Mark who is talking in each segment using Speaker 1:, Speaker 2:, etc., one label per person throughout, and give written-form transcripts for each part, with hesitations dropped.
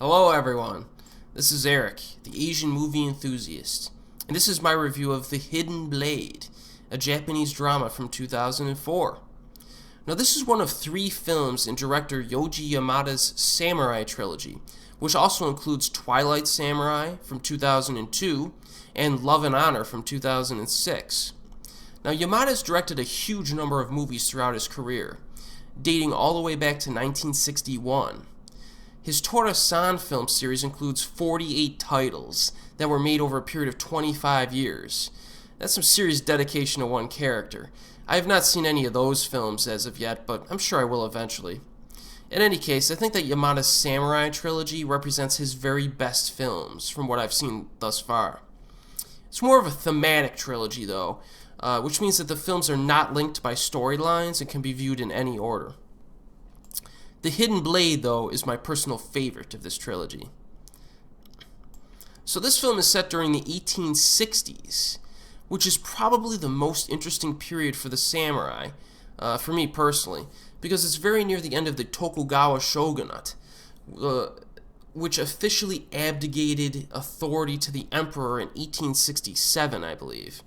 Speaker 1: Hello everyone, this is Erik, the Asian movie enthusiast, and this is my review of The Hidden Blade, a Japanese drama from 2004. Now this is one of 3 films in director Yoji Yamada's samurai trilogy, which also includes Twilight Samurai from 2002 and Love and Honor from 2006. Now Yamada has directed a huge number of movies throughout his career, dating all the way back to 1961. His Tora-san film series includes 48 titles that were made over a period of 25 years. That's some serious dedication to one character. I have not seen any of those films as of yet, but I'm sure I will eventually. In any case, I think that Yamada's Samurai trilogy represents his very best films from what I've seen thus far. It's more of a thematic trilogy though, which means that the films are not linked by storylines and can be viewed in any order. The Hidden Blade, though, is my personal favorite of this trilogy. So this film is set during the 1860s, which is probably the most interesting period for the samurai, for me personally, because it's very near the end of the Tokugawa shogunate, which officially abdicated authority to the emperor in 1867, I believe.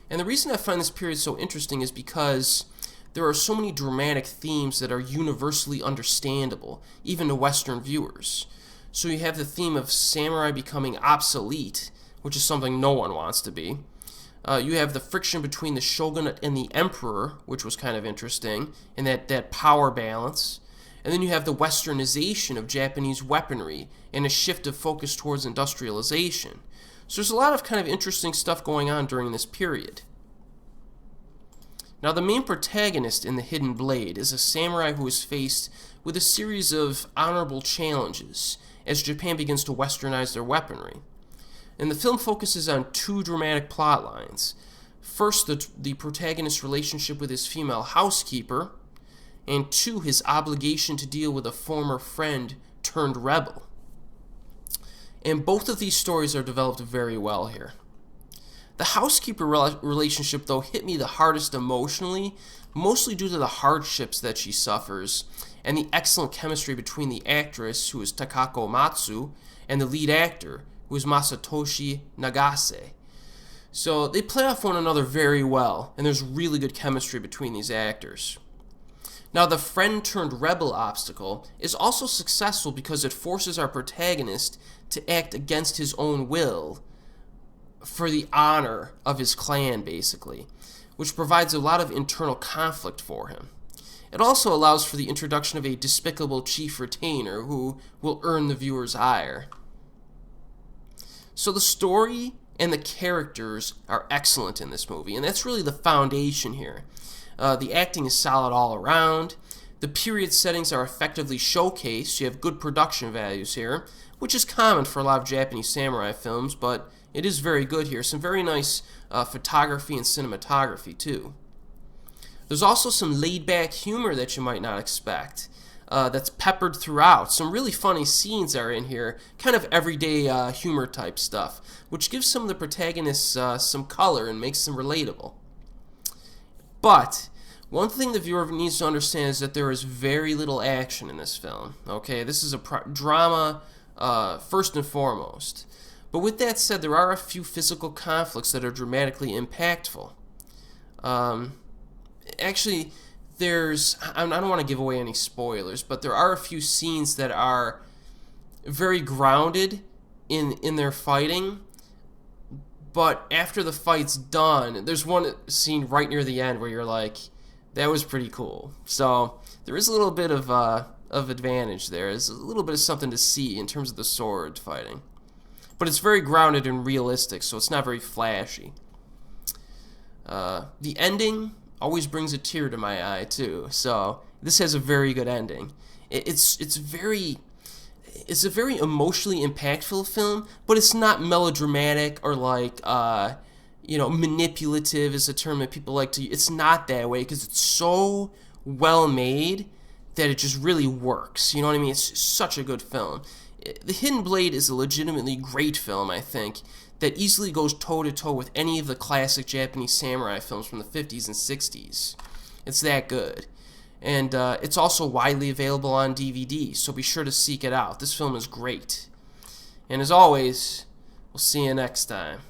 Speaker 1: And the reason I find this period so interesting is because there are so many dramatic themes that are universally understandable, even to Western viewers. So you have the theme of samurai becoming obsolete, which is something no one wants to be. You have the friction between the shogunate and the emperor, which was kind of interesting, and that power balance. And then you have the westernization of Japanese weaponry and a shift of focus towards industrialization. So there's a lot of kind of interesting stuff going on during this period. Now, the main protagonist in The Hidden Blade is a samurai who is faced with a series of honorable challenges as Japan begins to westernize their weaponry. And the film focuses on 2 dramatic plot lines. First, the protagonist's relationship with his female housekeeper, and 2, his obligation to deal with a former friend turned rebel. And both of these stories are developed very well here. The housekeeper relationship, though, hit me the hardest emotionally, mostly due to the hardships that she suffers, and the excellent chemistry between the actress, who is Takako Matsu, and the lead actor, who is Masatoshi Nagase. So they play off one another very well, and there's really good chemistry between these actors. Now, the friend-turned-rebel obstacle is also successful because it forces our protagonist to act against his own will for the honor of his clan, basically, which provides a lot of internal conflict for him. It also allows for the introduction of a despicable chief retainer who will earn the viewer's ire. So the story and the characters are excellent in this movie, and that's really the foundation here. The acting is solid all around. The period settings are effectively showcased. You have good production values here, which is common for a lot of Japanese samurai films, but it is very good here. Some very nice photography and cinematography, too. There's also some laid-back humor that you might not expect that's peppered throughout. Some really funny scenes are in here, kind of everyday humor type stuff, which gives some of the protagonists some color and makes them relatable. But one thing the viewer needs to understand is that there is very little action in this film. Okay, this is a drama first and foremost. But with that said, there are a few physical conflicts that are dramatically impactful. Actually, I don't want to give away any spoilers, but there are a few scenes that are very grounded in their fighting. But after the fight's done, there's one scene right near the end where you're like, that was pretty cool. So there is a little bit of advantage there. There's a little bit of something to see in terms of the sword fighting. But it's very grounded and realistic, so it's not very flashy. The ending always brings a tear to my eye, too. So this has a very good ending. It's a very emotionally impactful film, but it's not melodramatic or like, manipulative is a term that people like to use. It's not that way because it's so well made that it just really works. You know what I mean? It's such a good film. The Hidden Blade is a legitimately great film, I think, that easily goes toe-to-toe with any of the classic Japanese samurai films from the 50s and 60s. It's that good. And it's also widely available on DVD, so be sure to seek it out. This film is great. And as always, we'll see you next time.